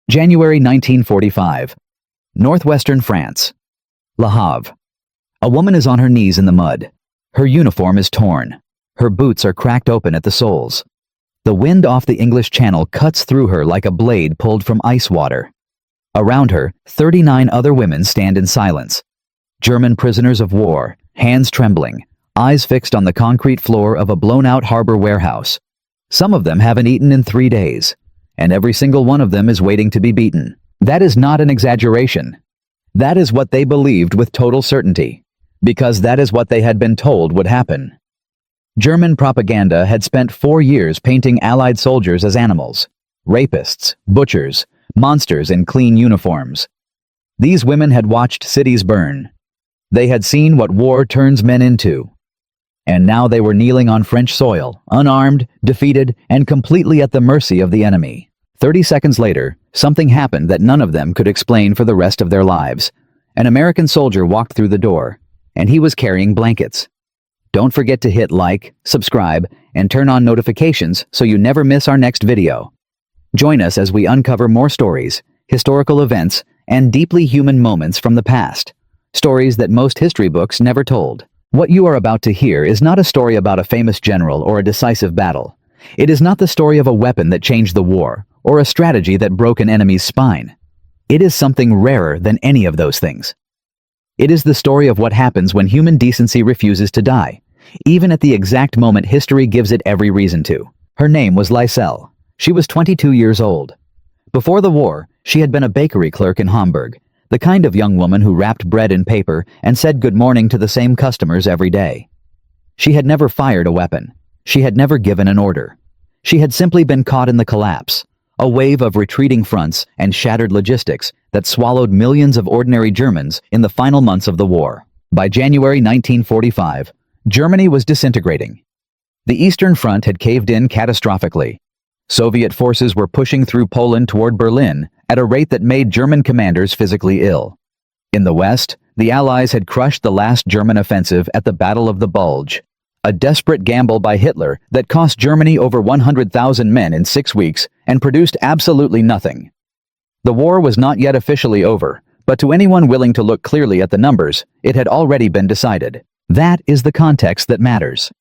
January 1945. Northwestern France. Le Havre. A woman is on her knees in the mud. Her uniform is torn. Her boots are cracked open at the soles. The wind off the English Channel cuts through her like a blade pulled from ice water. Around her, 39 other women stand in silence. German prisoners of war, hands trembling, eyes fixed on the concrete floor of a blown-out harbor warehouse. Some of them haven't eaten in 3 days, and every single one of them is waiting to be beaten. That is not an exaggeration. That is what they believed with total certainty, because that is what they had been told would happen. German propaganda had spent 4 years painting Allied soldiers as animals, rapists, butchers, monsters in clean uniforms. These women had watched cities burn. They had seen what war turns men into. And now they were kneeling on French soil, unarmed, defeated, and completely at the mercy of the enemy. 30 seconds later, something happened that none of them could explain for the rest of their lives. An American soldier walked through the door, and he was carrying blankets. Don't forget to hit like, subscribe, and turn on notifications so you never miss our next video. Join us as we uncover more stories, historical events, and deeply human moments from the past. Stories that most history books never told. What you are about to hear is not a story about a famous general or a decisive battle. It is not the story of a weapon that changed the war, or a strategy that broke an enemy's spine. It is something rarer than any of those things. It is the story of what happens when human decency refuses to die, even at the exact moment history gives it every reason to. Her name was Lyselle. She was 22 years old. Before the war, she had been a bakery clerk in Hamburg, the kind of young woman who wrapped bread in paper and said good morning to the same customers every day. She had never fired a weapon. She had never given an order. She had simply been caught in the collapse, a wave of retreating fronts and shattered logistics that swallowed millions of ordinary Germans in the final months of the war. By January 1945, Germany was disintegrating. The Eastern Front had caved in catastrophically. Soviet forces were pushing through Poland toward Berlin at a rate that made German commanders physically ill. In the West, the Allies had crushed the last German offensive at the Battle of the Bulge, a desperate gamble by Hitler that cost Germany over 100,000 men in 6 weeks and produced absolutely nothing. The war was not yet officially over, but to anyone willing to look clearly at the numbers, it had already been decided. That is the context that matters.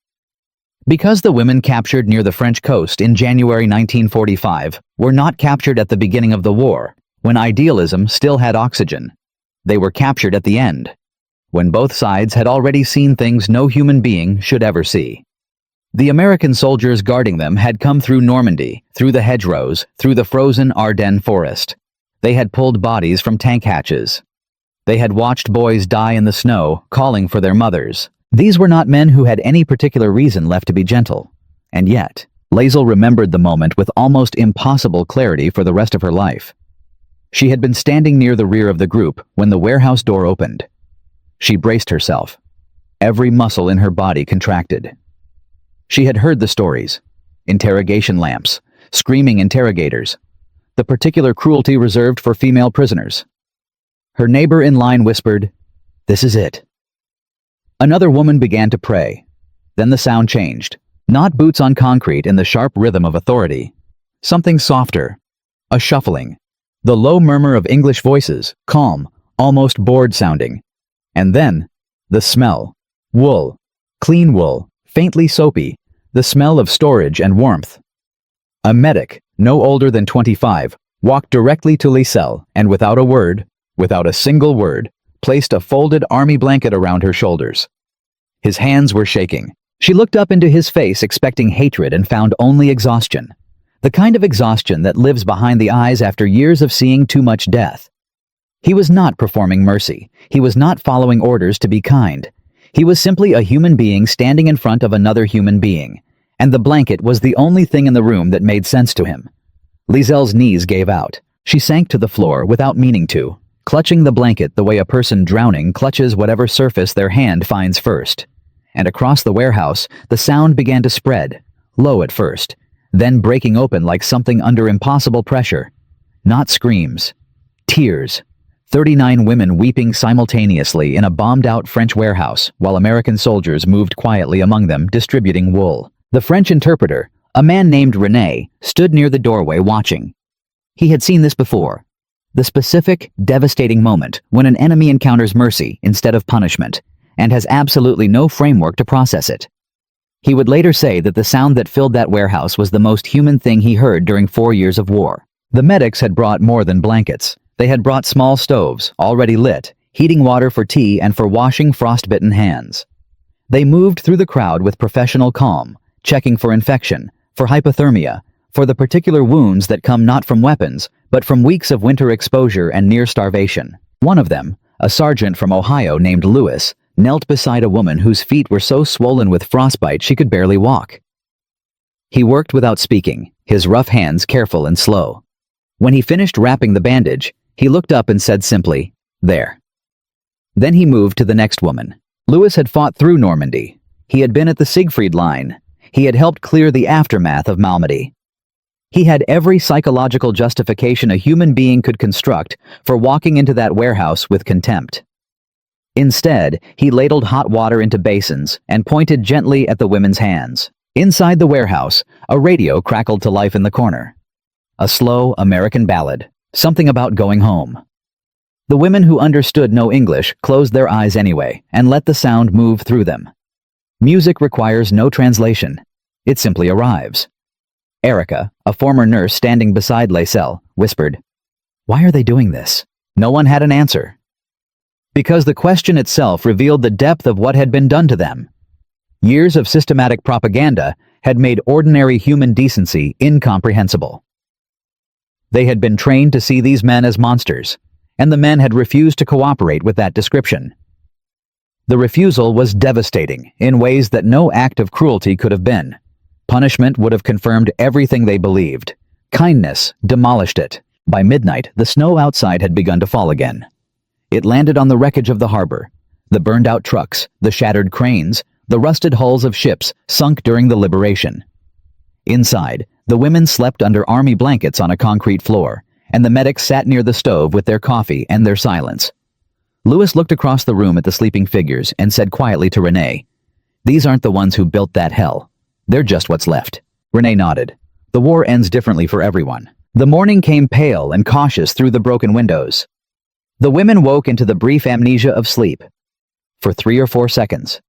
Because the women captured near the French coast in January 1945 were not captured at the beginning of the war, when idealism still had oxygen. They were captured at the end, when both sides had already seen things no human being should ever see. The American soldiers guarding them had come through Normandy, through the hedgerows, through the frozen Ardennes forest. They had pulled bodies from tank hatches. They had watched boys die in the snow, calling for their mothers. These were not men who had any particular reason left to be gentle. And yet, Lyselle remembered the moment with almost impossible clarity for the rest of her life. She had been standing near the rear of the group when the warehouse door opened. She braced herself. Every muscle in her body contracted. She had heard the stories. Interrogation lamps, screaming interrogators, the particular cruelty reserved for female prisoners. Her neighbor in line whispered, "This is it." Another woman began to pray. Then the sound changed. Not boots on concrete in the sharp rhythm of authority. Something softer. A shuffling. The low murmur of English voices, calm, almost bored sounding. And then, the smell. Wool. Clean wool, faintly soapy, the smell of storage and warmth. A medic, no older than 25, walked directly to Lyselle and without a word, without a single word, placed a folded army blanket around her shoulders. His hands were shaking. She looked up into his face expecting hatred and found only exhaustion. The kind of exhaustion that lives behind the eyes after years of seeing too much death. He was not performing mercy. He was not following orders to be kind. He was simply a human being standing in front of another human being, and the blanket was the only thing in the room that made sense to him. Lyselle's knees gave out. She sank to the floor without meaning to, clutching the blanket the way a person drowning clutches whatever surface their hand finds first. And across the warehouse, the sound began to spread, low at first, then breaking open like something under impossible pressure. Not screams. Tears. 39 women weeping simultaneously in a bombed-out French warehouse while American soldiers moved quietly among them distributing wool. The French interpreter, a man named René, stood near the doorway watching. He had seen this before. The specific, devastating moment when an enemy encounters mercy instead of punishment and has absolutely no framework to process it. He would later say that the sound that filled that warehouse was the most human thing he heard during 4 years of war. The medics had brought more than blankets. They had brought small stoves, already lit, heating water for tea and for washing frostbitten hands. They moved through the crowd with professional calm, checking for infection, for hypothermia, for the particular wounds that come not from weapons, but from weeks of winter exposure and near starvation. One of them, a sergeant from Ohio named Lewis, knelt beside a woman whose feet were so swollen with frostbite she could barely walk. He worked without speaking, his rough hands careful and slow. When he finished wrapping the bandage, he looked up and said simply, "There." Then he moved to the next woman. Lewis had fought through Normandy. He had been at the Siegfried Line. He had helped clear the aftermath of Malmedy. He had every psychological justification a human being could construct for walking into that warehouse with contempt. Instead, he ladled hot water into basins and pointed gently at the women's hands. Inside the warehouse, a radio crackled to life in the corner. A slow American ballad, something about going home. The women who understood no English closed their eyes anyway and let the sound move through them. Music requires no translation. It simply arrives. Erica, a former nurse standing beside Lacelle, whispered, "Why are they doing this?" No one had an answer. Because the question itself revealed the depth of what had been done to them. Years of systematic propaganda had made ordinary human decency incomprehensible. They had been trained to see these men as monsters, and the men had refused to cooperate with that description. The refusal was devastating in ways that no act of cruelty could have been. Punishment would have confirmed everything they believed. Kindness demolished it. By midnight, the snow outside had begun to fall again. It landed on the wreckage of the harbor, the burned-out trucks, the shattered cranes, the rusted hulls of ships sunk during the liberation. Inside, the women slept under army blankets on a concrete floor, and the medics sat near the stove with their coffee and their silence. Lewis looked across the room at the sleeping figures and said quietly to Renee, "These aren't the ones who built that hell. They're just what's left." Renee nodded. The war ends differently for everyone. The morning came pale and cautious through the broken windows. The women woke into the brief amnesia of sleep. For 3 or 4 seconds,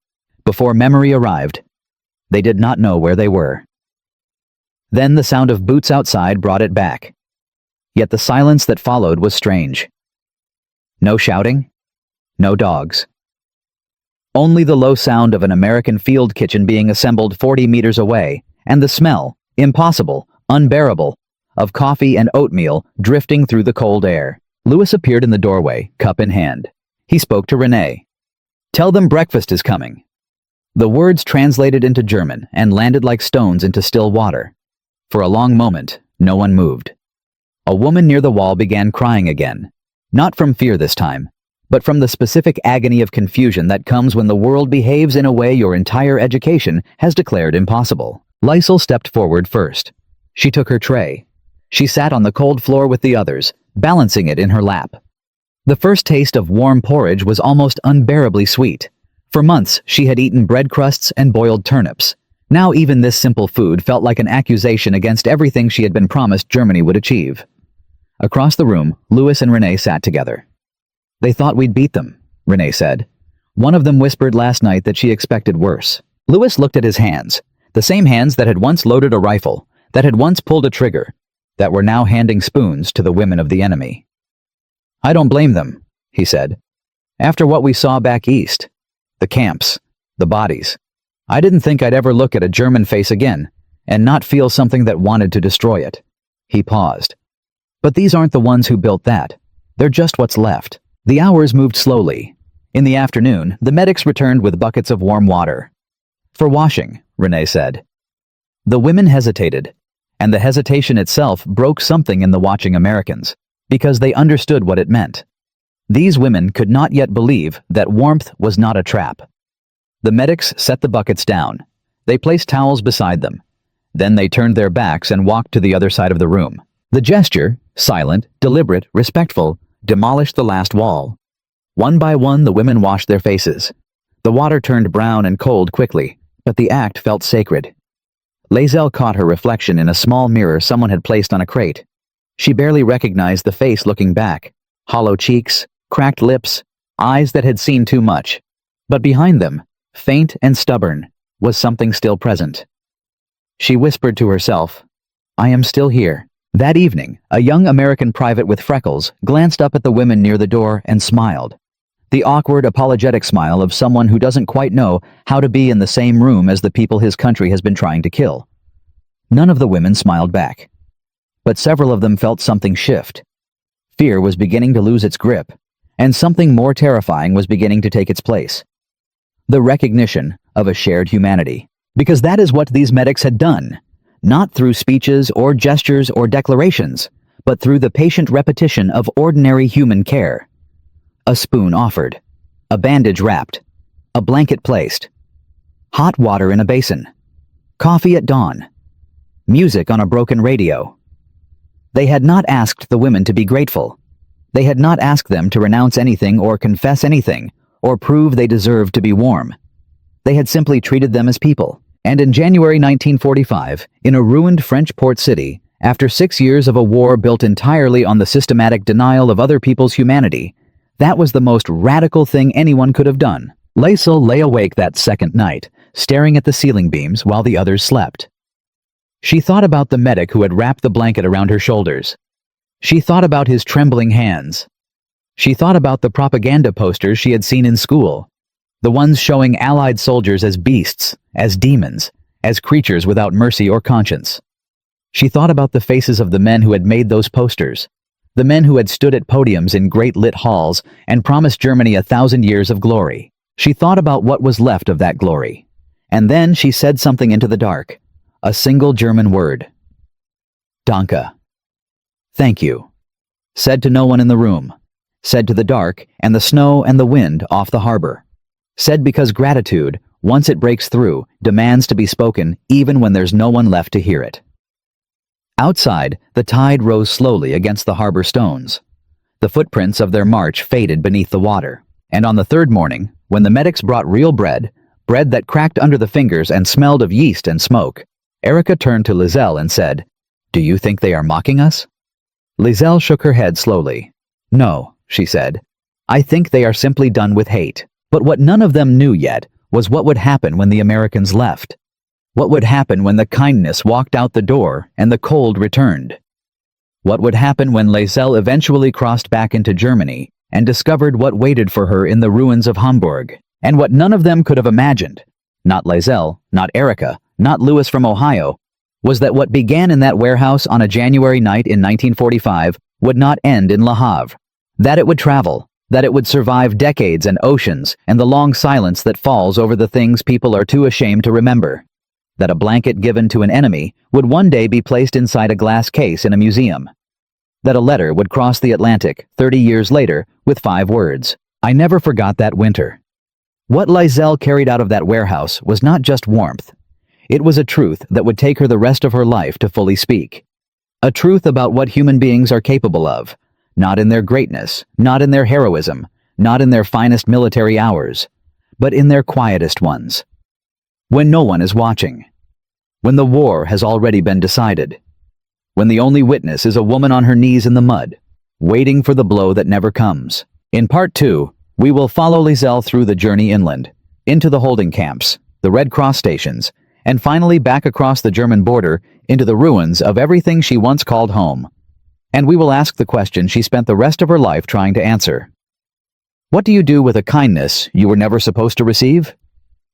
before memory arrived, they did not know where they were. Then the sound of boots outside brought it back. Yet the silence that followed was strange. No shouting, no dogs. Only the low sound of an American field kitchen being assembled 40 meters away, and the smell, impossible, unbearable, of coffee and oatmeal drifting through the cold air. Lewis appeared in the doorway, cup in hand. He spoke to Renee. "Tell them breakfast is coming." The words translated into German and landed like stones into still water. For a long moment, no one moved. A woman near the wall began crying again. Not from fear this time, but from the specific agony of confusion that comes when the world behaves in a way your entire education has declared impossible. Lysel stepped forward first. She took her tray. She sat on the cold floor with the others, balancing it in her lap. The first taste of warm porridge was almost unbearably sweet. For months, she had eaten bread crusts and boiled turnips. Now even this simple food felt like an accusation against everything she had been promised Germany would achieve. Across the room, Lewis and Renee sat together. "They thought we'd beat them," Renee said. One of them whispered last night that she expected worse. Lewis looked at his hands, the same hands that had once loaded a rifle, that had once pulled a trigger, that were now handing spoons to the women of the enemy. "I don't blame them," he said. "After what we saw back east, the camps, the bodies, I didn't think I'd ever look at a German face again and not feel something that wanted to destroy it." He paused. "But these aren't the ones who built that. They're just what's left." The hours moved slowly. In the afternoon, the medics returned with buckets of warm water. "For washing," Renee said. The women hesitated, and the hesitation itself broke something in the watching Americans, because they understood what it meant. These women could not yet believe that warmth was not a trap. The medics set the buckets down. They placed towels beside them. Then they turned their backs and walked to the other side of the room. The gesture, silent, deliberate, respectful, demolished the last wall. One by one, the women washed their faces. The water turned brown and cold quickly, but the act felt sacred. Lacelle caught her reflection in a small mirror someone had placed on a crate. She barely recognized the face looking back. Hollow cheeks, cracked lips, eyes that had seen too much. But behind them, faint and stubborn, was something still present. She whispered to herself, "I am still here." That evening, a young American private with freckles glanced up at the women near the door and smiled. The awkward, apologetic smile of someone who doesn't quite know how to be in the same room as the people his country has been trying to kill. None of the women smiled back. But several of them felt something shift. Fear was beginning to lose its grip, and something more terrifying was beginning to take its place. The recognition of a shared humanity. Because that is what these medics had done. Not through speeches or gestures or declarations, but through the patient repetition of ordinary human care. A spoon offered, a bandage wrapped, a blanket placed, hot water in a basin, coffee at dawn, music on a broken radio. They had not asked the women to be grateful. They had not asked them to renounce anything or confess anything, or prove they deserved to be warm. They had simply treated them as people. And in January 1945, in a ruined French port city, after 6 years of a war built entirely on the systematic denial of other people's humanity, that was the most radical thing anyone could have done. Laisel lay awake that second night, staring at the ceiling beams while the others slept. She thought about the medic who had wrapped the blanket around her shoulders. She thought about his trembling hands. She thought about the propaganda posters she had seen in school, the ones showing Allied soldiers as beasts, as demons, as creatures without mercy or conscience. She thought about the faces of the men who had made those posters, the men who had stood at podiums in great lit halls and promised Germany 1,000 years of glory. She thought about what was left of that glory. And then she said something into the dark, a single German word. Danke. Thank you. Said to no one in the room. Said to the dark and the snow and the wind off the harbor. Said because gratitude, once it breaks through, demands to be spoken even when there's no one left to hear it. Outside, the tide rose slowly against the harbor stones. The footprints of their march faded beneath the water. And on the third morning, when the medics brought real bread that cracked under the fingers and smelled of yeast and smoke, Erica turned to Lizelle and said, "Do you think they are mocking us?" Lizelle shook her head slowly. "No," she said. "I think they are simply done with hate." But what none of them knew yet was what would happen when the Americans left. What would happen when the kindness walked out the door and the cold returned? What would happen when Lizelle eventually crossed back into Germany and discovered what waited for her in the ruins of Hamburg? And what none of them could have imagined, not Lizelle, not Erica, not Louis from Ohio, was that what began in that warehouse on a January night in 1945 would not end in Le Havre, that it would travel, that it would survive decades and oceans and the long silence that falls over the things people are too ashamed to remember, that a blanket given to an enemy would one day be placed inside a glass case in a museum, that a letter would cross the Atlantic 30 years later with 5 words, "I never forgot that winter." What Lizelle carried out of that warehouse was not just warmth. It was a truth that would take her the rest of her life to fully speak. A truth about what human beings are capable of, not in their greatness, not in their heroism, not in their finest military hours, but in their quietest ones. When no one is watching. When the war has already been decided. When the only witness is a woman on her knees in the mud, waiting for the blow that never comes. In part 2, we will follow Lizelle through the journey inland, into the holding camps, the Red Cross stations, and finally back across the German border into the ruins of everything she once called home. And we will ask the question she spent the rest of her life trying to answer. What do you do with a kindness you were never supposed to receive?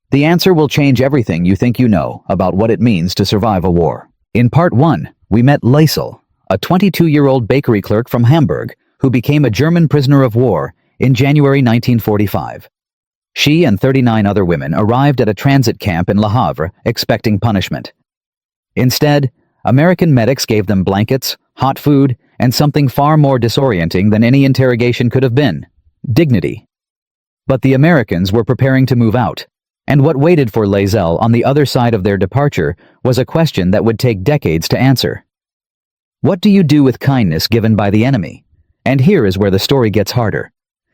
The answer will change everything you think you know about what it means to survive a war. In part 1, we met Laisel, a 22-year-old bakery clerk from Hamburg who became a German prisoner of war in January 1945. She and 39 other women arrived at a transit camp in Le Havre expecting punishment. Instead, American medics gave them blankets, hot food, and something far more disorienting than any interrogation could have been: dignity. But the Americans were preparing to move out, and what waited for Lizelle on the other side of their departure was a question that would take decades to answer. What do you do with kindness given by the enemy? And here is where the story gets harder.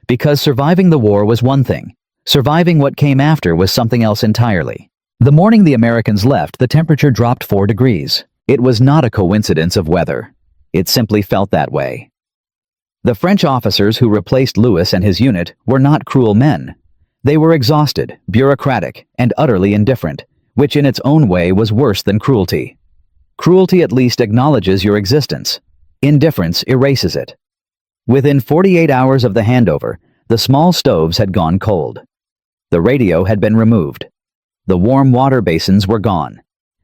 Because surviving the war was one thing, surviving what came after was something else entirely. The morning the Americans left, the temperature dropped 4 degrees. It was not a coincidence of weather. It simply felt that way. The French officers who replaced Louis and his unit were not cruel men. They were exhausted, bureaucratic, and utterly indifferent, which in its own way was worse than cruelty. Cruelty at least acknowledges your existence. Indifference erases it. Within 48 hours of the handover, the small stoves had gone cold. The radio had been removed. The warm water basins were gone.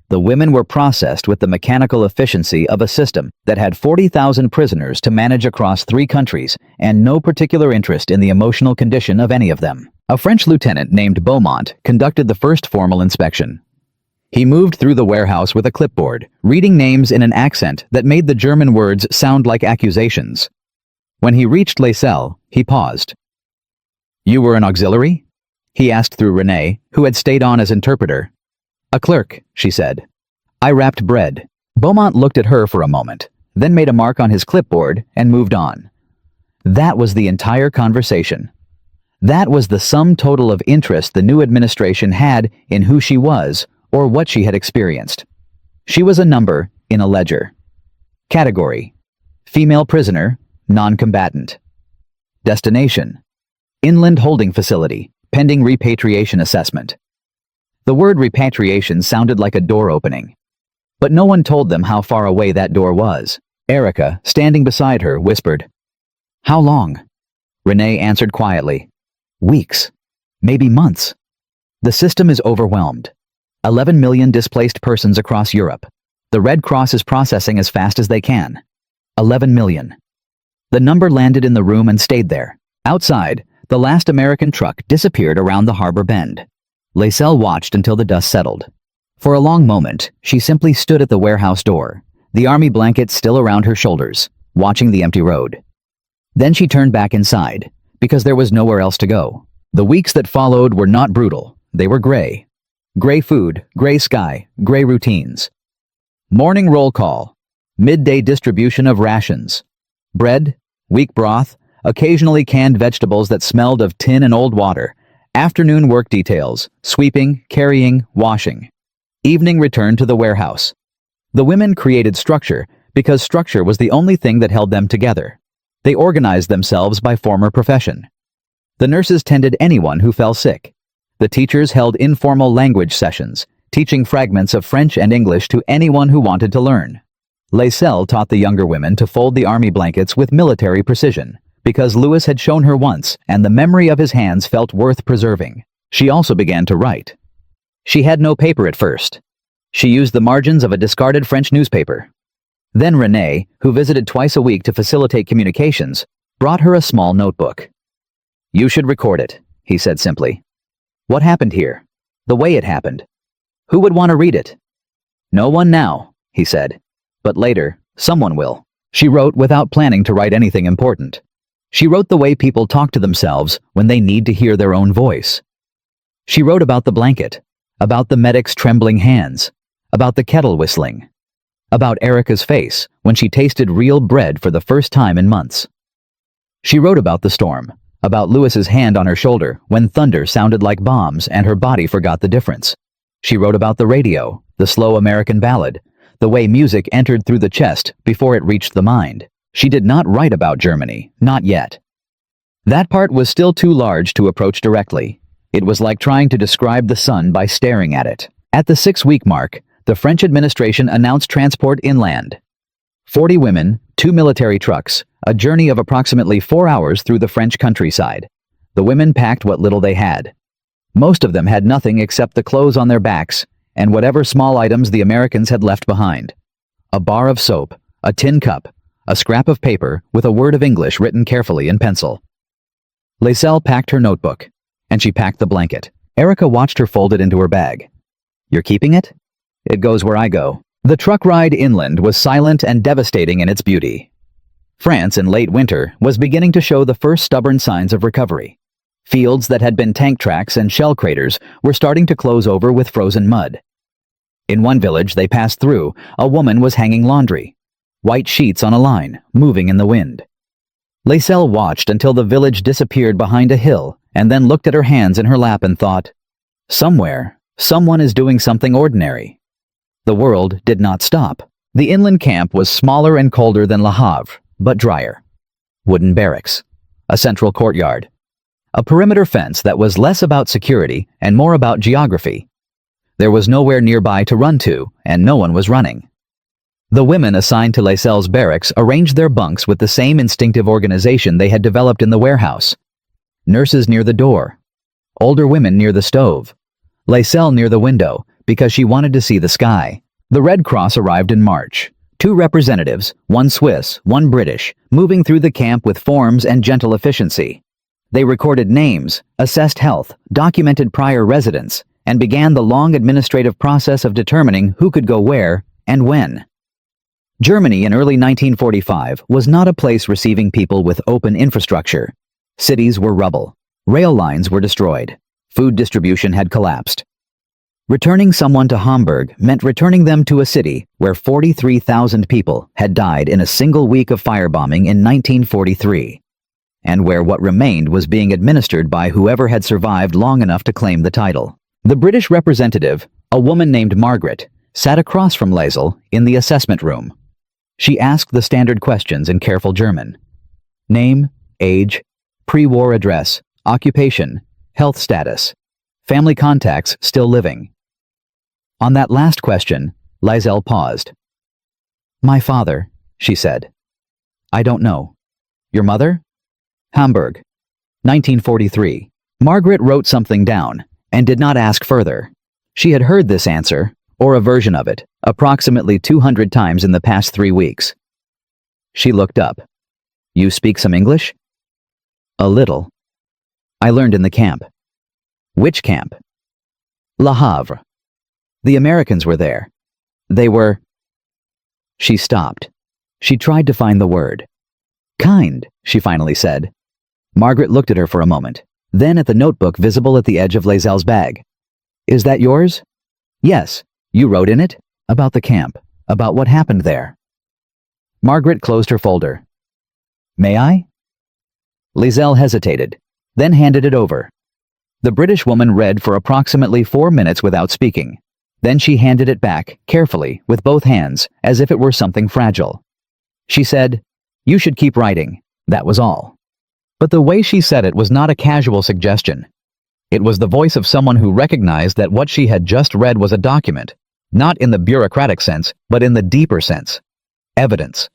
The women were processed with the mechanical efficiency of a system that had 40,000 prisoners to manage across 3 countries and no particular interest in the emotional condition of any of them. A French lieutenant named Beaumont conducted the first formal inspection. He moved through the warehouse with a clipboard, reading names in an accent that made the German words sound like accusations. When he reached Laisselle, he paused. "You were an auxiliary?" he asked through Renee, who had stayed on as interpreter. "A clerk," she said. "I wrapped bread." Beaumont looked at her for a moment, then made a mark on his clipboard and moved on. That was the entire conversation. That was the sum total of interest the new administration had in who she was or what she had experienced. She was a number in a ledger. Category: female prisoner, non-combatant. Destination: inland holding facility, pending repatriation assessment. The word repatriation sounded like a door opening. But no one told them how far away that door was. Erica, standing beside her, whispered, "How long?" Renee answered quietly, "Weeks. Maybe months. The system is overwhelmed. 11 million displaced persons across Europe. The Red Cross is processing as fast as they can. 11 million. The number landed in the room and stayed there. Outside, the last American truck disappeared around the harbor bend. Laisselle watched until the dust settled. For a long moment, she simply stood at the warehouse door, the army blanket still around her shoulders, watching the empty road. Then she turned back inside, because there was nowhere else to go. The weeks that followed were not brutal, they were gray. Gray food, gray sky, gray routines. Morning roll call, midday distribution of rations. Bread, weak broth, occasionally canned vegetables that smelled of tin and old water. Afternoon work details, sweeping, carrying, washing. Evening return to the warehouse. The women created structure because structure was the only thing that held them together. They organized themselves by former profession. The nurses tended anyone who fell sick. The teachers held informal language sessions, teaching fragments of French and English to anyone who wanted to learn. Laisselle taught the younger women to fold the army blankets with military precision, because Louis had shown her once, and the memory of his hands felt worth preserving. She also began to write. She had no paper at first. She used the margins of a discarded French newspaper. Then Renee, who visited twice a week to facilitate communications, brought her a small notebook. "You should record it," he said simply. "What happened here? The way it happened. Who would want to read it?" "No one now," he said. "But later, someone will." She wrote without planning to write anything important. She wrote the way people talk to themselves when they need to hear their own voice. She wrote about the blanket, about the medic's trembling hands, about the kettle whistling, about Erica's face when she tasted real bread for the first time in months. She wrote about the storm, about Louis's hand on her shoulder when thunder sounded like bombs and her body forgot the difference. She wrote about the radio, the slow American ballad, the way music entered through the chest before it reached the mind. She did not write about Germany, not yet. That part was still too large to approach directly. It was like trying to describe the sun by staring at it. At the 6-week mark, the French administration announced transport inland. 40 women, 2 military trucks, a journey of approximately 4 hours through the French countryside. The women packed what little they had. Most of them had nothing except the clothes on their backs and whatever small items the Americans had left behind. A bar of soap, a tin cup, a scrap of paper with a word of English written carefully in pencil. Laisselle packed her notebook, and she packed the blanket. Erica watched her fold it into her bag. "You're keeping it?" "It goes where I go." The truck ride inland was silent and devastating in its beauty. France in late winter was beginning to show the first stubborn signs of recovery. Fields that had been tank tracks and shell craters were starting to close over with frozen mud. In one village they passed through, a woman was hanging laundry. White sheets on a line, moving in the wind. Laisselle watched until the village disappeared behind a hill and then looked at her hands in her lap and thought, somewhere, someone is doing something ordinary. The world did not stop. The inland camp was smaller and colder than Le Havre, but drier. Wooden barracks. A central courtyard. A perimeter fence that was less about security and more about geography. There was nowhere nearby to run to, and no one was running. The women assigned to Laysel's barracks arranged their bunks with the same instinctive organization they had developed in the warehouse. Nurses near the door. Older women near the stove. Laysel near the window, because she wanted to see the sky. The Red Cross arrived in March. 2 representatives, one Swiss, one British, moving through the camp with forms and gentle efficiency. They recorded names, assessed health, documented prior residence, and began the long administrative process of determining who could go where and when. Germany in early 1945 was not a place receiving people with open infrastructure. Cities were rubble. Rail lines were destroyed. Food distribution had collapsed. Returning someone to Hamburg meant returning them to a city where 43,000 people had died in a single week of firebombing in 1943, and where what remained was being administered by whoever had survived long enough to claim the title. The British representative, a woman named Margaret, sat across from Laysel in the assessment room. She asked the standard questions in careful German. Name, age, pre-war address, occupation, health status, family contacts still living. On that last question, Laysel paused. My father, she said. I don't know. Your mother? Hamburg. 1943. Margaret wrote something down and did not ask further. She had heard this answer, or a version of it, approximately 200 times in the past 3 weeks. She looked up. You speak some English? A little. I learned in the camp. Which camp? Le Havre. The Americans were there. They were... She stopped. She tried to find the word. Kind, she finally said. Margaret looked at her for a moment, then at the notebook visible at the edge of Laysel's bag. Is that yours? Yes. You wrote in it? About the camp. About what happened there. Margaret closed her folder. May I? Laysel hesitated, then handed it over. The British woman read for approximately 4 minutes without speaking. Then she handed it back, carefully, with both hands, as if it were something fragile. She said, You should keep writing. That was all. But the way she said it was not a casual suggestion. It was the voice of someone who recognized that what she had just read was a document, not in the bureaucratic sense, but in the deeper sense. Evidence.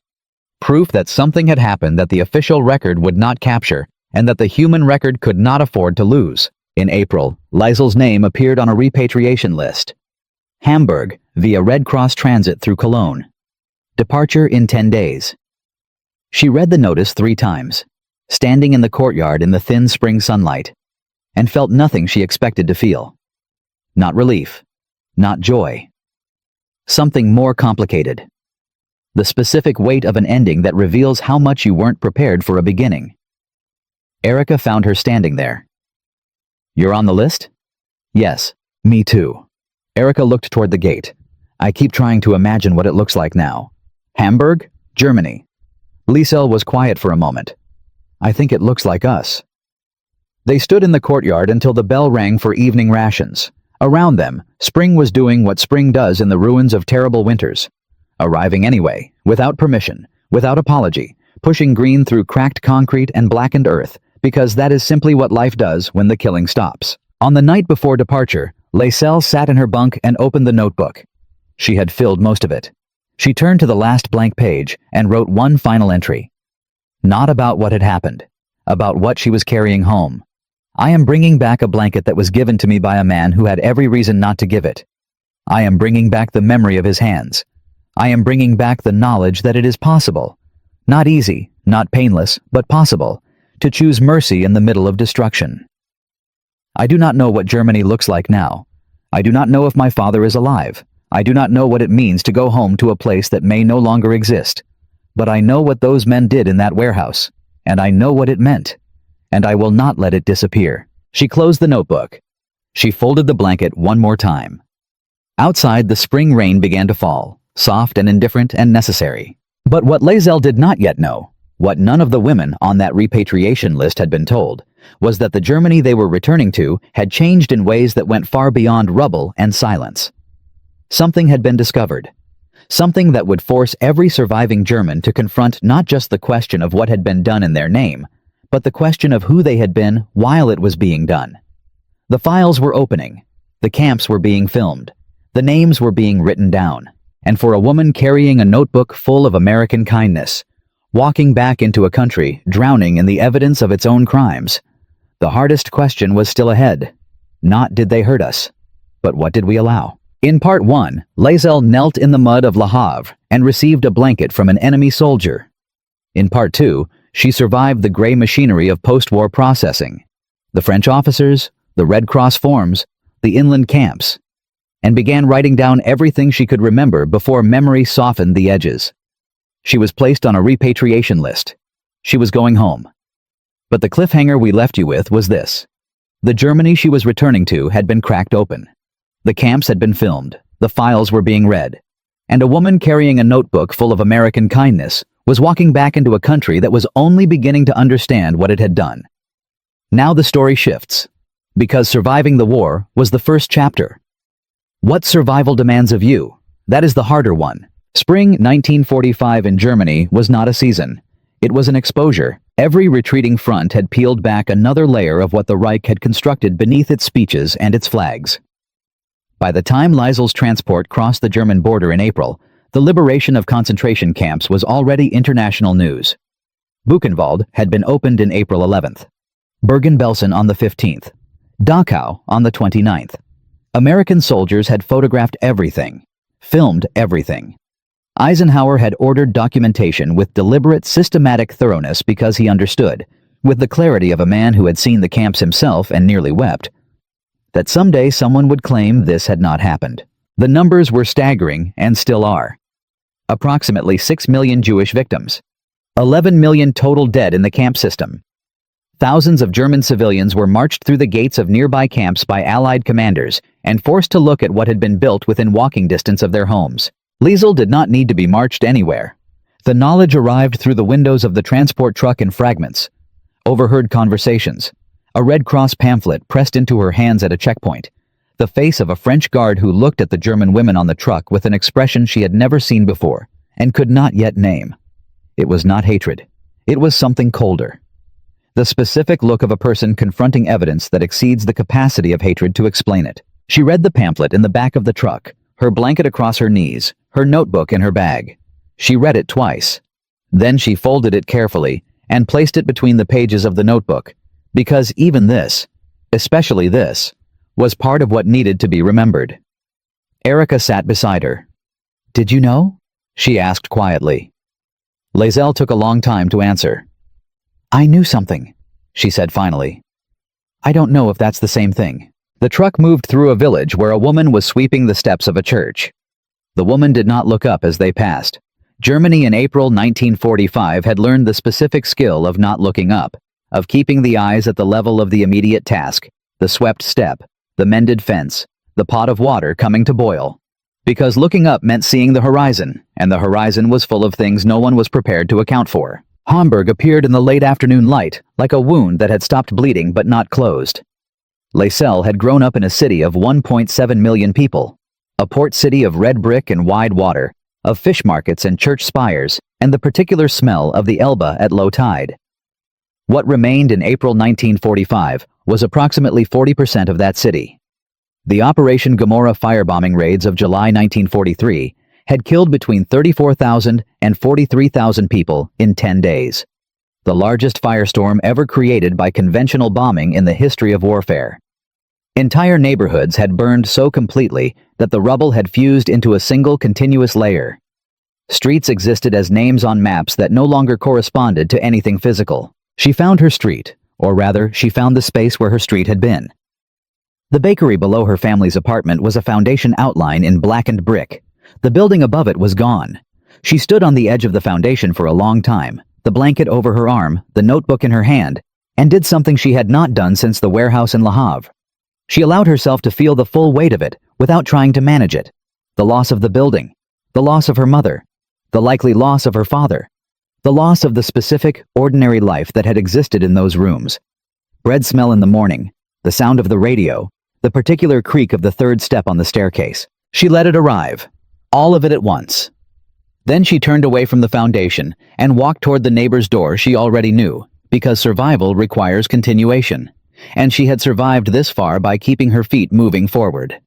Proof that something had happened that the official record would not capture, and that the human record could not afford to lose. In April, Laysel's name appeared on a repatriation list. Hamburg, via Red Cross transit through Cologne. Departure in 10 days. She read the notice 3 times, standing in the courtyard in the thin spring sunlight, and felt nothing she expected to feel. Not relief, not joy. Something more complicated. The specific weight of an ending that reveals how much you weren't prepared for a beginning. Erica found her standing there. You're on the list? Yes, me too. Erica looked toward the gate. I keep trying to imagine what it looks like now. Hamburg, Germany. Laysel was quiet for a moment. I think it looks like us. They stood in the courtyard until the bell rang for evening rations. Around them, spring was doing what spring does in the ruins of terrible winters. Arriving anyway, without permission, without apology, pushing green through cracked concrete and blackened earth, because that is simply what life does when the killing stops. On the night before departure, Laysel sat in her bunk and opened the notebook. She had filled most of it. She turned to the last blank page and wrote one final entry. Not about what had happened, about what she was carrying home. I am bringing back a blanket that was given to me by a man who had every reason not to give it. I am bringing back the memory of his hands. I am bringing back the knowledge that it is possible, not easy, not painless, but possible, to choose mercy in the middle of destruction. I do not know what Germany looks like now. I do not know if my father is alive. I do not know what it means to go home to a place that may no longer exist. But I know what those men did in that warehouse, and I know what it meant, and I will not let it disappear. She closed the notebook. She folded the blanket one more time. Outside, the spring rain began to fall, soft and indifferent and necessary. But what Laysel did not yet know, what none of the women on that repatriation list had been told, was that the Germany they were returning to had changed in ways that went far beyond rubble and silence. Something had been discovered. Something that would force every surviving German to confront not just the question of what had been done in their name, but the question of who they had been while it was being done. The files were opening, the camps were being filmed, the names were being written down, and for a woman carrying a notebook full of American kindness, walking back into a country drowning in the evidence of its own crimes, the hardest question was still ahead. Not did they hurt us, but what did we allow? In part 1, Laezel knelt in the mud of Le Havre and received a blanket from an enemy soldier. In part 2, she survived the gray machinery of post-war processing, the French officers, the Red Cross forms, the inland camps, and began writing down everything she could remember before memory softened the edges. She was placed on a repatriation list. She was going home. But the cliffhanger we left you with was this. The Germany she was returning to had been cracked open. The camps had been filmed, the files were being read, and a woman carrying a notebook full of American kindness was walking back into a country that was only beginning to understand what it had done. Now the story shifts, because surviving the war was the first chapter. What survival demands of you? That is the harder one. Spring 1945 in Germany was not a season. It was an exposure. Every retreating front had peeled back another layer of what the Reich had constructed beneath its speeches and its flags. By the time Laezel's transport crossed the German border in April, the liberation of concentration camps was already international news. Buchenwald had been opened in April 11th. Bergen-Belsen on the 15th. Dachau on the 29th. American soldiers had photographed everything, filmed everything. Eisenhower had ordered documentation with deliberate, systematic thoroughness because he understood, with the clarity of a man who had seen the camps himself and nearly wept, that someday someone would claim this had not happened. The numbers were staggering and still are. Approximately 6 million Jewish victims. 11 million total dead in the camp system. Thousands of German civilians were marched through the gates of nearby camps by Allied commanders and forced to look at what had been built within walking distance of their homes. Laezel did not need to be marched anywhere. The knowledge arrived through the windows of the transport truck in fragments. Overheard conversations. A Red Cross pamphlet pressed into her hands at a checkpoint. The face of a French guard who looked at the German women on the truck with an expression she had never seen before and could not yet name. It was not hatred. It was something colder. The specific look of a person confronting evidence that exceeds the capacity of hatred to explain it. She read the pamphlet in the back of the truck, her blanket across her knees, her notebook in her bag. She read it twice. Then she folded it carefully and placed it between the pages of the notebook, because even this, especially this, was part of what needed to be remembered. Erica sat beside her. "Did you know?" she asked quietly. Laezel took a long time to answer. "I knew something," she said finally. "I don't know if that's the same thing." The truck moved through a village where a woman was sweeping the steps of a church. The woman did not look up as they passed. Germany in April 1945 had learned the specific skill of not looking up, of keeping the eyes at the level of the immediate task, the swept step, the mended fence, the pot of water coming to boil. Because looking up meant seeing the horizon, and the horizon was full of things no one was prepared to account for. Hamburg appeared in the late afternoon light, like a wound that had stopped bleeding but not closed. Laezel had grown up in a city of 1.7 million people, a port city of red brick and wide water, of fish markets and church spires, and the particular smell of the Elbe at low tide. What remained in April 1945 was approximately 40% of that city. The Operation Gomorrah firebombing raids of July 1943 had killed between 34,000 and 43,000 people in 10 days. The largest firestorm ever created by conventional bombing in the history of warfare. Entire neighborhoods had burned so completely that the rubble had fused into a single continuous layer. Streets existed as names on maps that no longer corresponded to anything physical. She found her street, or rather, she found the space where her street had been. The bakery below her family's apartment was a foundation outline in blackened brick. The building above it was gone. She stood on the edge of the foundation for a long time, the blanket over her arm, the notebook in her hand, and did something she had not done since the warehouse in Le Havre. She allowed herself to feel the full weight of it without trying to manage it. The loss of the building, the loss of her mother, the likely loss of her father, the loss of the specific, ordinary life that had existed in those rooms. Bread smell in the morning, the sound of the radio, the particular creak of the third step on the staircase. She let it arrive, all of it at once, Then she turned away from the foundation and walked toward the neighbor's door she already knew, because survival requires continuation, and she had survived this far by keeping her feet moving forward.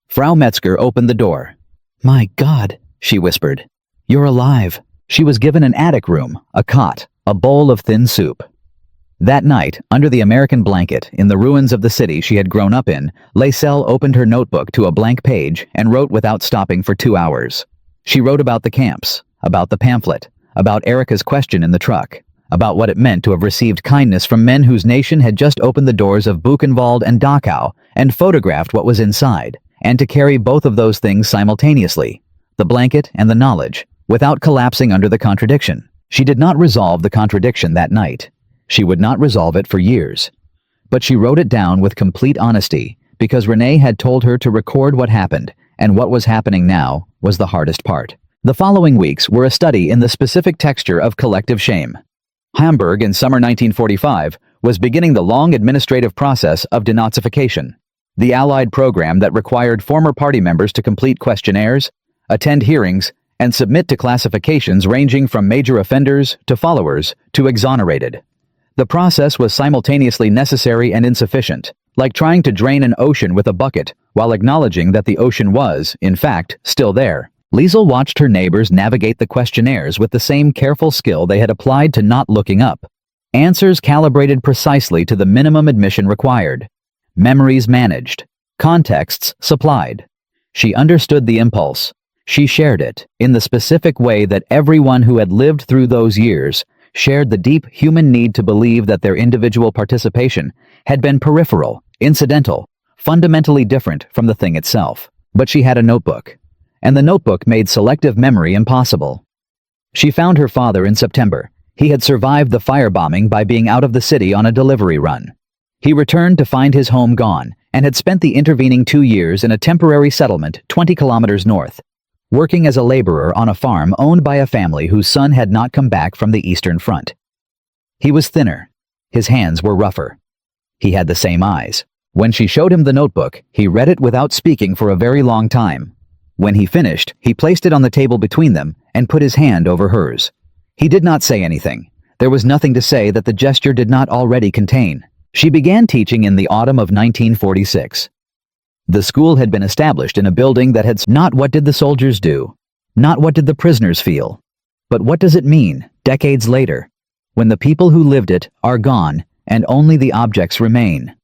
Frau Metzger opened the door. "My God," she whispered. "You're alive." She was given an attic room, a cot, a bowl of thin soup. That night, under the American blanket, in the ruins of the city she had grown up in, Laisel opened her notebook to a blank page and wrote without stopping for 2 hours. She wrote about the camps, about the pamphlet, about Erika's question in the truck, about what it meant to have received kindness from men whose nation had just opened the doors of Buchenwald and Dachau and photographed what was inside, and to carry both of those things simultaneously, the blanket and the knowledge, without collapsing under the contradiction. She did not resolve the contradiction that night. She would not resolve it for years. But she wrote it down with complete honesty, because Renee had told her to record what happened, and what was happening now was the hardest part. The following weeks were a study in the specific texture of collective shame. Hamburg in summer 1945 was beginning the long administrative process of denazification, the Allied program that required former party members to complete questionnaires, attend hearings, and submit to classifications ranging from major offenders to followers to exonerated. The process was simultaneously necessary and insufficient, like trying to drain an ocean with a bucket while acknowledging that the ocean was, in fact, still there. Liesel watched her neighbors navigate the questionnaires with the same careful skill they had applied to not looking up. Answers calibrated precisely to the minimum admission required. Memories managed. Contexts supplied. She understood the impulse. She shared it in the specific way that everyone who had lived through those years shared the deep human need to believe that their individual participation had been peripheral, incidental, fundamentally different from the thing itself. But she had a notebook, and the notebook made selective memory impossible. She found her father in September. He had survived the firebombing by being out of the city on a delivery run. He returned to find his home gone and had spent the intervening 2 years in a temporary settlement 20 kilometers north, working as a laborer on a farm owned by a family whose son had not come back from the Eastern Front. He was thinner. His hands were rougher. He had the same eyes. When she showed him the notebook, he read it without speaking for a very long time. When he finished, he placed it on the table between them and put his hand over hers. He did not say anything. There was nothing to say that the gesture did not already contain. She began teaching in the autumn of 1946. The school had been established in a building that had not what did the soldiers do, not what did the prisoners feel, but what does it mean, decades later, when the people who lived it are gone and only the objects remain?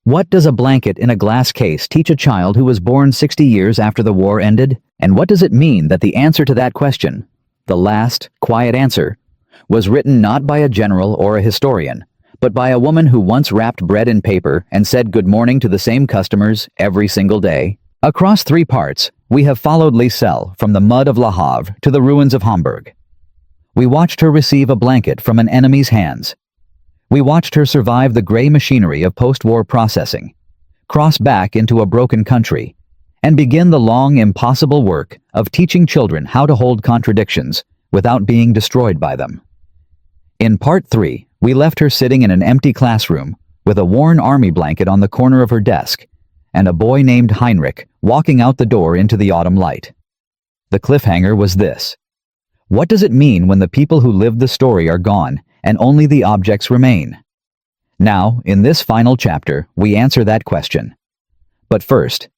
What does a blanket in a glass case teach a child who was born 60 years after the war ended? And what does it mean that the answer to that question, the last, quiet answer, was written not by a general or a historian, but by a woman who once wrapped bread in paper and said good morning to the same customers every single day? Across 3 parts, we have followed Liesel from the mud of Le Havre to the ruins of Hamburg. We watched her receive a blanket from an enemy's hands. We watched her survive the gray machinery of post-war processing, cross back into a broken country, and begin the long, impossible work of teaching children how to hold contradictions without being destroyed by them. In part 3, we left her sitting in an empty classroom with a worn army blanket on the corner of her desk and a boy named Heinrich walking out the door into the autumn light. The cliffhanger was this: what does it mean when the people who lived the story are gone and only the objects remain? Now, in this final chapter, we answer that question. But first,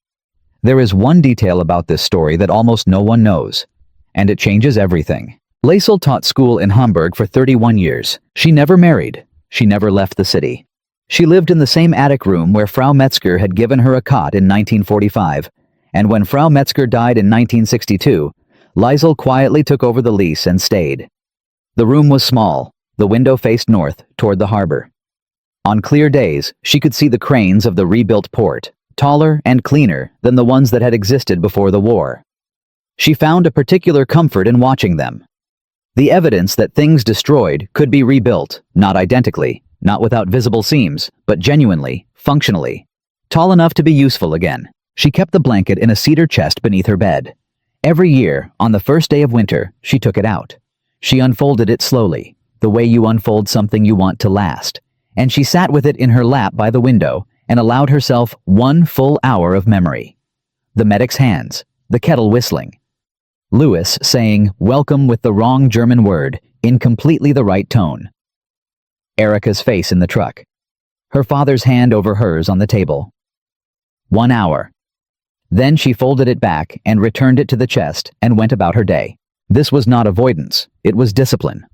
there is one detail about this story that almost no one knows, and it changes everything. Laisel taught school in Hamburg for 31 years. She never married. She never left the city. She lived in the same attic room where Frau Metzger had given her a cot in 1945, and when Frau Metzger died in 1962, Liesel quietly took over the lease and stayed. The room was small. The window faced north, toward the harbor. On clear days, she could see the cranes of the rebuilt port, taller and cleaner than the ones that had existed before the war. She found a particular comfort in watching them. The evidence that things destroyed could be rebuilt, not identically, not without visible seams, but genuinely, functionally, tall enough to be useful again. She kept the blanket in a cedar chest beneath her bed. Every year, on the first day of winter, she took it out. She unfolded it slowly, the way you unfold something you want to last, and she sat with it in her lap by the window and allowed herself 1 full hour of memory. The medic's hands, the kettle whistling, Louis saying "welcome" with the wrong German word, in completely the right tone. Erica's face in the truck. Her father's hand over hers on the table. 1 hour. Then she folded it back and returned it to the chest and went about her day. This was not avoidance, it was discipline.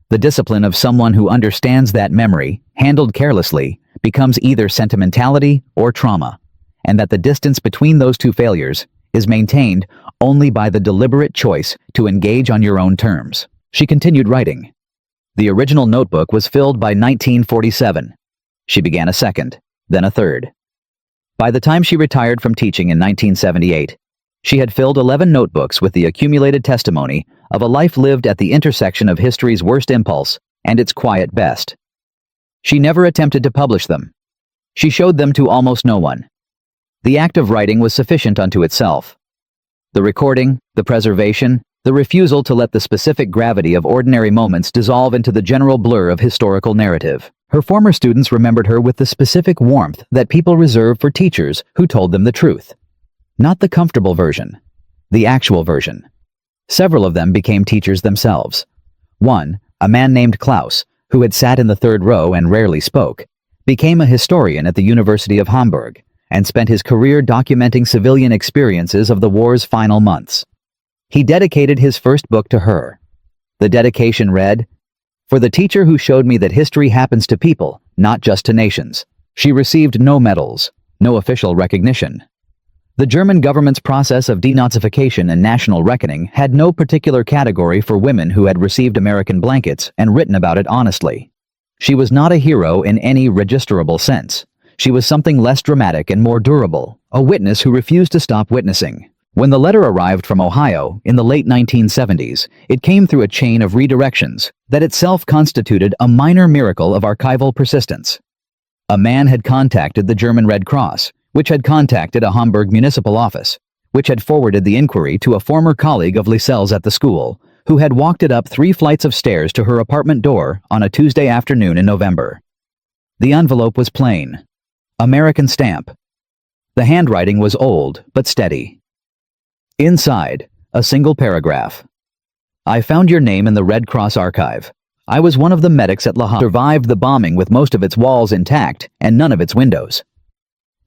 The discipline of someone who understands that memory, handled carelessly, becomes either sentimentality or trauma, and that the distance between those two failures is maintained only by the deliberate choice to engage on your own terms. She continued writing. The original notebook was filled by 1947. She began a second, then a third. By the time she retired from teaching in 1978, she had filled 11 notebooks with the accumulated testimony of a life lived at the intersection of history's worst impulse and its quiet best. She never attempted to publish them. She showed them to almost no one. The act of writing was sufficient unto itself. The recording, the preservation, the refusal to let the specific gravity of ordinary moments dissolve into the general blur of historical narrative. Her former students remembered her with the specific warmth that people reserve for teachers who told them the truth. Not the comfortable version, the actual version. Several of them became teachers themselves. One, a man named Klaus, who had sat in the third row and rarely spoke, became a historian at the University of Hamburg and spent his career documenting civilian experiences of the war's final months. He dedicated his first book to her. The dedication read, "For the teacher who showed me that history happens to people, not just to nations." She received no medals, no official recognition. The German government's process of denazification and national reckoning had no particular category for women who had received American blankets and written about it honestly. She was not a hero in any registerable sense. She was something less dramatic and more durable, a witness who refused to stop witnessing. When the letter arrived from Ohio in the late 1970s, it came through a chain of redirections that itself constituted a minor miracle of archival persistence. A man had contacted the German Red Cross, which had contacted a Hamburg municipal office, which had forwarded the inquiry to a former colleague of Liesel's at the school, who had walked it up 3 flights of stairs to her apartment door on a Tuesday afternoon in November. The envelope was plain. American stamp. The handwriting was old, but steady. Inside, a single paragraph. "I found your name in the Red Cross archive. I was one of the medics at Le Havre. Survived the bombing with most of its walls intact and none of its windows.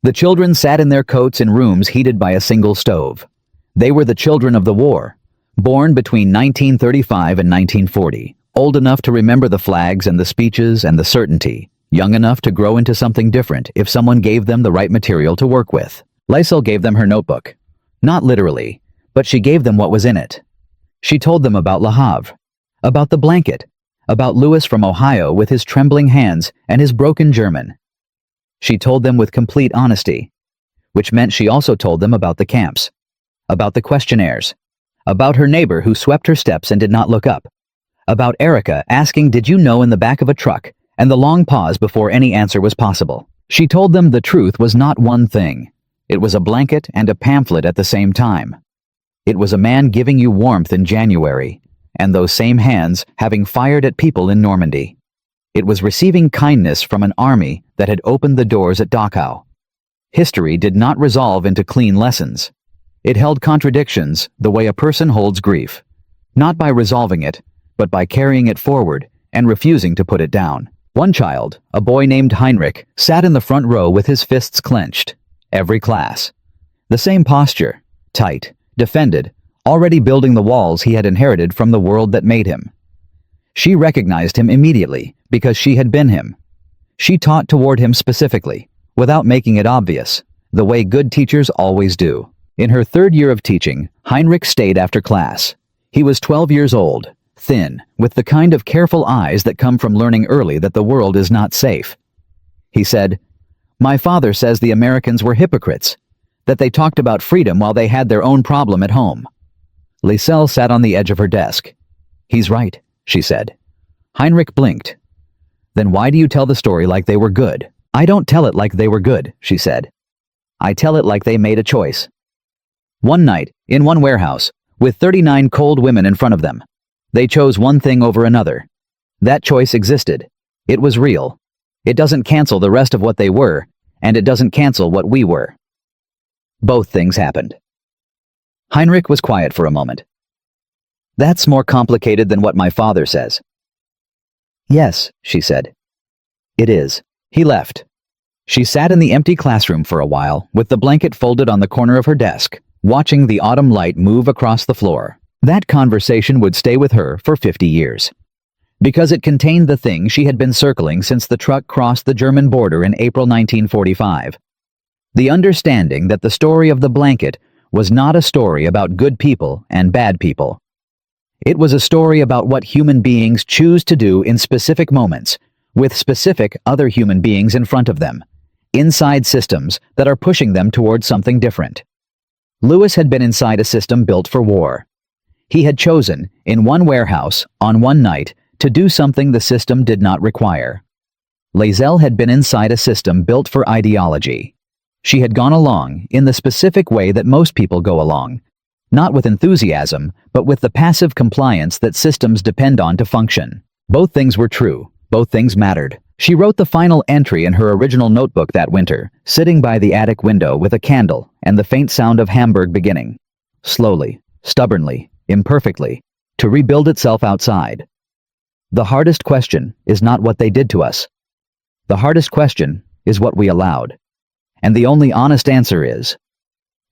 The children sat in their coats in rooms heated by a single stove. They were the children of the war, born between 1935 and 1940, old enough to remember the flags and the speeches and the certainty, young enough to grow into something different if someone gave them the right material to work with." Liesel gave them her notebook. Not literally, but she gave them what was in it. She told them about Le Havre, about the blanket, about Louis from Ohio with his trembling hands and his broken German. She told them with complete honesty, which meant she also told them about the camps, about the questionnaires, about her neighbor who swept her steps and did not look up, about Erica asking "did you know" in the back of a truck, and the long pause before any answer was possible. She told them the truth was not one thing. It was a blanket and a pamphlet at the same time. It was a man giving you warmth in January, and those same hands having fired at people in Normandy. It was receiving kindness from an army that had opened the doors at Dachau. History did not resolve into clean lessons. It held contradictions the way a person holds grief, not by resolving it, but by carrying it forward and refusing to put it down. One child, a boy named Heinrich, sat in the front row with his fists clenched. Every class. The same posture, tight, defended, already building the walls he had inherited from the world that made him. She recognized him immediately because she had been him. She taught toward him specifically, without making it obvious, the way good teachers always do. In her 3rd year of teaching, Heinrich stayed after class. He was 12 years old, thin, with the kind of careful eyes that come from learning early that the world is not safe. He said, "My father says the Americans were hypocrites, that they talked about freedom while they had their own problem at home." Liesel sat on the edge of her desk. "He's right," she said. Heinrich blinked. "Then why do you tell the story like they were good?" "I don't tell it like they were good," she said. "I tell it like they made a choice." One night, in one warehouse, with 39 cold women in front of them, they chose one thing over another. That choice existed. It was real. It doesn't cancel the rest of what they were, and it doesn't cancel what we were. Both things happened. Heinrich was quiet for a moment. That's more complicated than what my father says. Yes, she said. It is. He left. She sat in the empty classroom for a while, with the blanket folded on the corner of her desk, watching the autumn light move across the floor. That conversation would stay with her for 50 years. Because it contained the thing she had been circling since the truck crossed the German border in April 1945. The understanding that the story of the blanket was not a story about good people and bad people. It was a story about what human beings choose to do in specific moments, with specific other human beings in front of them, inside systems that are pushing them towards something different. Lewis had been inside a system built for war. He had chosen, in one warehouse, on one night, to do something the system did not require. Lae'zel had been inside a system built for ideology. She had gone along in the specific way that most people go along, not with enthusiasm, but with the passive compliance that systems depend on to function. Both things were true. Both things mattered. She wrote the final entry in her original notebook that winter, sitting by the attic window with a candle and the faint sound of Hamburg beginning, slowly, stubbornly, imperfectly, to rebuild itself outside. The hardest question is not what they did to us. The hardest question is what we allowed. And the only honest answer is,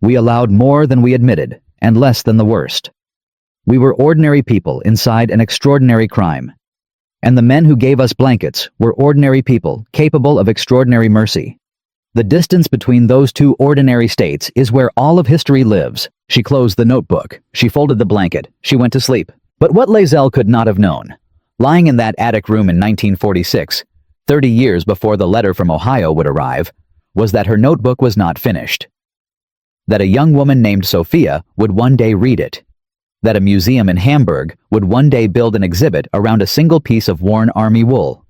we allowed more than we admitted and less than the worst. We were ordinary people inside an extraordinary crime. And the men who gave us blankets were ordinary people capable of extraordinary mercy. The distance between those two ordinary states is where all of history lives. She closed the notebook. She folded the blanket. She went to sleep. But what Lae'zel could not have known, lying in that attic room in 1946, 30 years before the letter from Ohio would arrive, was that her notebook was not finished. That a young woman named Sophia would one day read it. That a museum in Hamburg would one day build an exhibit around a single piece of worn army wool.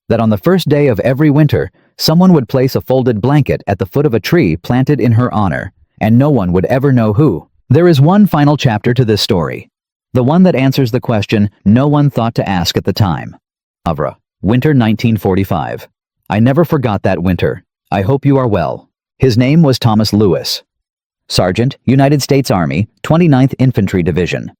That on the first day of every winter, someone would place a folded blanket at the foot of a tree planted in her honor, and no one would ever know who. There is one final chapter to this story, the one that answers the question no one thought to ask at the time. Havre, winter 1945. I never forgot that winter. I hope you are well. His name was Thomas Lewis. Sergeant, United States Army, 29th Infantry Division.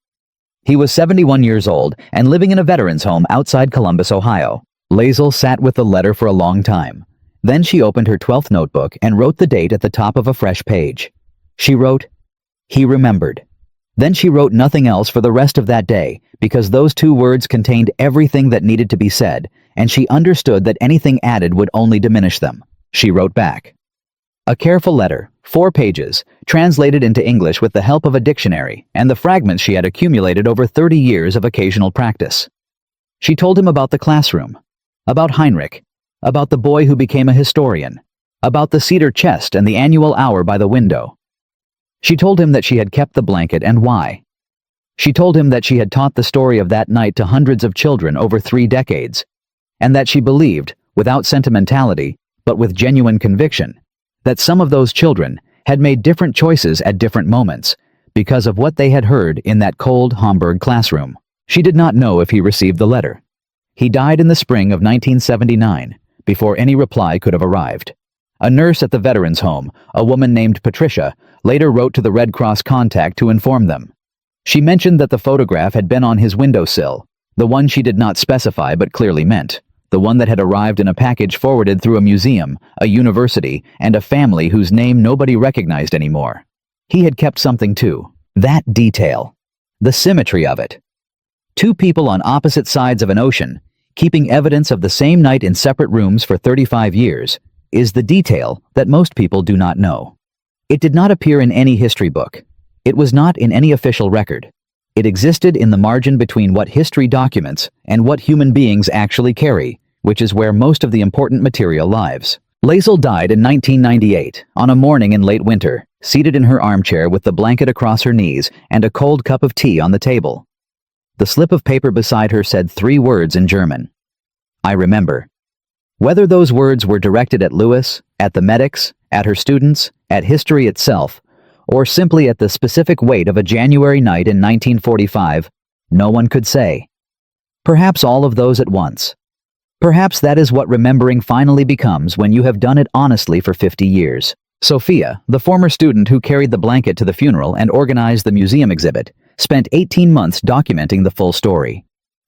He was 71 years old and living in a veterans home outside Columbus, Ohio. Lae'zel sat with the letter for a long time. Then she opened her 12th notebook and wrote the date at the top of a fresh page. She wrote, "He remembered." Then she wrote nothing else for the rest of that day, because those two words contained everything that needed to be said, and she understood that anything added would only diminish them. She wrote back. A careful letter, 4 pages, translated into English with the help of a dictionary and the fragments she had accumulated over 30 years of occasional practice. She told him about the classroom, about Heinrich, about the boy who became a historian, about the cedar chest and the annual hour by the window. She told him that she had kept the blanket and why. She told him that she had taught the story of that night to hundreds of children over 3 decades, and that she believed, without sentimentality, but with genuine conviction, that some of those children had made different choices at different moments because of what they had heard in that cold Hamburg classroom. She did not know if he received the letter. He died in the spring of 1979, before any reply could have arrived. A nurse at the veterans home, a woman named Patricia, later wrote to the Red Cross contact to inform them. She mentioned that the photograph had been on his windowsill, the one she did not specify but clearly meant, the one that had arrived in a package forwarded through a museum, a university, and a family whose name nobody recognized anymore. He had kept something too. That detail. The symmetry of it. 2 people on opposite sides of an ocean, keeping evidence of the same night in separate rooms for 35 years, is the detail that most people do not know. It did not appear in any history book. It was not in any official record. It existed in the margin between what history documents and what human beings actually carry, which is where most of the important material lives. Lae'zel died in 1998, on a morning in late winter, seated in her armchair with the blanket across her knees and a cold cup of tea on the table. The slip of paper beside her said 3 words in German. I remember. Whether those words were directed at Lewis, at the medics, at her students, at history itself, or simply at the specific weight of a January night in 1945, no one could say. Perhaps all of those at once. Perhaps that is what remembering finally becomes when you have done it honestly for 50 years. Sophia, the former student who carried the blanket to the funeral and organized the museum exhibit, spent 18 months documenting the full story.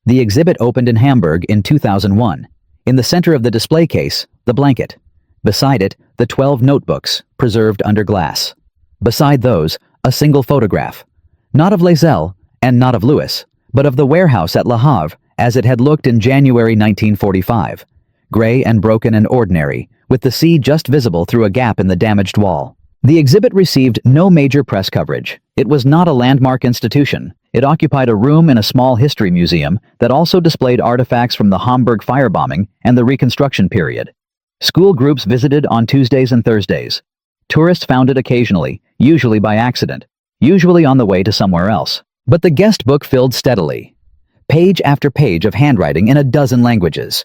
The exhibit opened in Hamburg in 2001. In the center of the display case, the blanket. Beside it, the 12 notebooks, preserved under glass. Beside those, a single photograph. Not of Laezel, and not of Louis, but of the warehouse at Le Havre as it had looked in January 1945. Gray and broken and ordinary, with the sea just visible through a gap in the damaged wall. The exhibit received no major press coverage. It was not a landmark institution. It occupied a room in a small history museum that also displayed artifacts from the Hamburg firebombing and the Reconstruction period. School groups visited on Tuesdays and Thursdays. Tourists found it occasionally, usually by accident, usually on the way to somewhere else. But the guest book filled steadily. Page after page of handwriting in a dozen languages.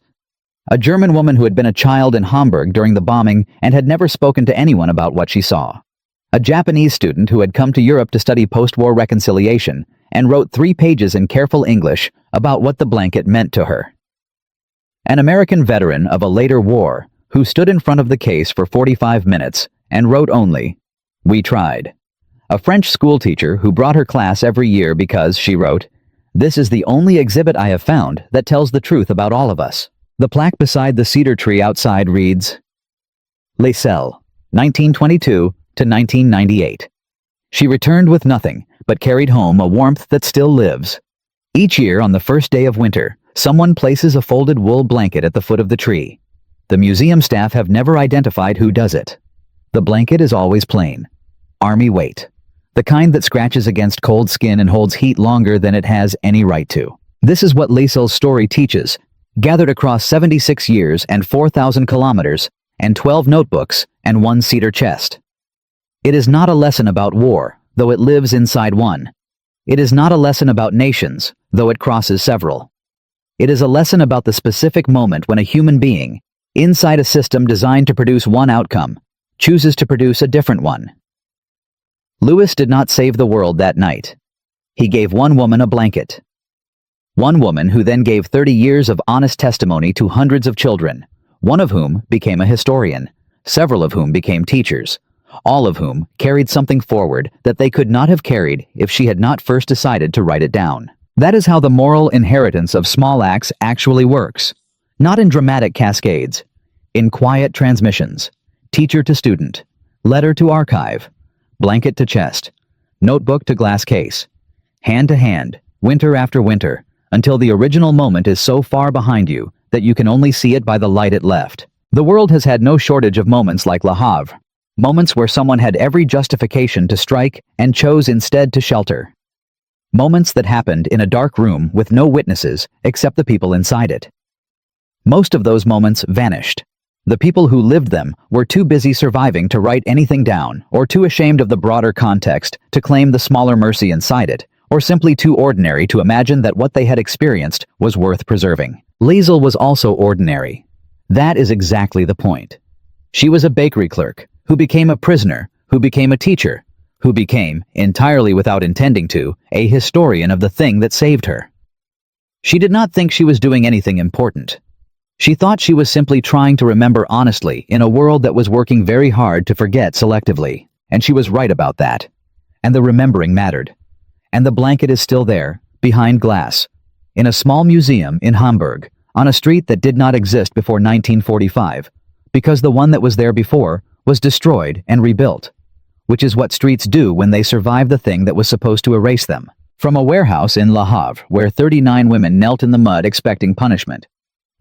A German woman who had been a child in Hamburg during the bombing and had never spoken to anyone about what she saw. A Japanese student who had come to Europe to study post-war reconciliation and wrote 3 pages in careful English about what the blanket meant to her. An American veteran of a later war who stood in front of the case for 45 minutes and wrote only, "We tried." A French schoolteacher who brought her class every year because, she wrote, "This is the only exhibit I have found that tells the truth about all of us." The plaque beside the cedar tree outside reads, Laezel, 1922 to 1998. She returned with nothing, but carried home a warmth that still lives. Each year on the first day of winter, someone places a folded wool blanket at the foot of the tree. The museum staff have never identified who does it. The blanket is always plain. Army weight. The kind that scratches against cold skin and holds heat longer than it has any right to. This is what Laezel's story teaches, gathered across 76 years and 4,000 kilometers, and 12 notebooks and 1 cedar chest. It is not a lesson about war, though it lives inside one. It is not a lesson about nations, though it crosses several. It is a lesson about the specific moment when a human being, inside a system designed to produce one outcome, chooses to produce a different one. Louis did not save the world that night. He gave one woman a blanket. One woman who then gave 30 years of honest testimony to hundreds of children, one of whom became a historian, several of whom became teachers, all of whom carried something forward that they could not have carried if she had not first decided to write it down. That is how the moral inheritance of small acts actually works. Not in dramatic cascades, in quiet transmissions, teacher to student, letter to archive, blanket to chest, notebook to glass case, hand to hand, winter after winter, until the original moment is so far behind you that you can only see it by the light it left. The world has had no shortage of moments like Le Havre, moments where someone had every justification to strike and chose instead to shelter. Moments that happened in a dark room with no witnesses except the people inside it. Most of those moments vanished. The people who lived them were too busy surviving to write anything down, or too ashamed of the broader context to claim the smaller mercy inside it, or simply too ordinary to imagine that what they had experienced was worth preserving. Laezel was also ordinary. That is exactly the point. She was a bakery clerk, who became a prisoner, who became a teacher, who became, entirely without intending to, a historian of the thing that saved her. She did not think she was doing anything important. She thought she was simply trying to remember honestly in a world that was working very hard to forget selectively, and she was right about that. And the remembering mattered. And the blanket is still there, behind glass, in a small museum in Hamburg, on a street that did not exist before 1945, because the one that was there before was destroyed and rebuilt, which is what streets do when they survive the thing that was supposed to erase them. From a warehouse in Le Havre, where 39 women knelt in the mud expecting punishment,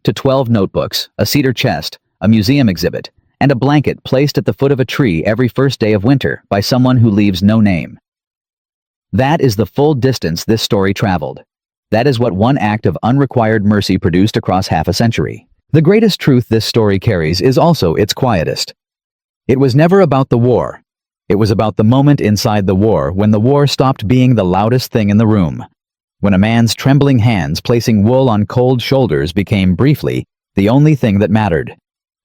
to 12 notebooks, a cedar chest, a museum exhibit, and a blanket placed at the foot of a tree every first day of winter by someone who leaves no name. That is the full distance this story traveled. That is what one act of unrequired mercy produced across half a century. The greatest truth this story carries is also its quietest. It was never about the war. It was about the moment inside the war when the war stopped being the loudest thing in the room. When a man's trembling hands placing wool on cold shoulders became briefly the only thing that mattered.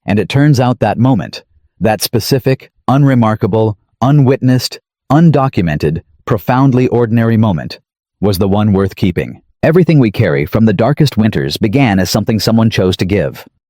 And it turns out that moment, that specific, unremarkable, unwitnessed, undocumented, profoundly ordinary moment, was the one worth keeping. Everything we carry from the darkest winters began as something someone chose to give.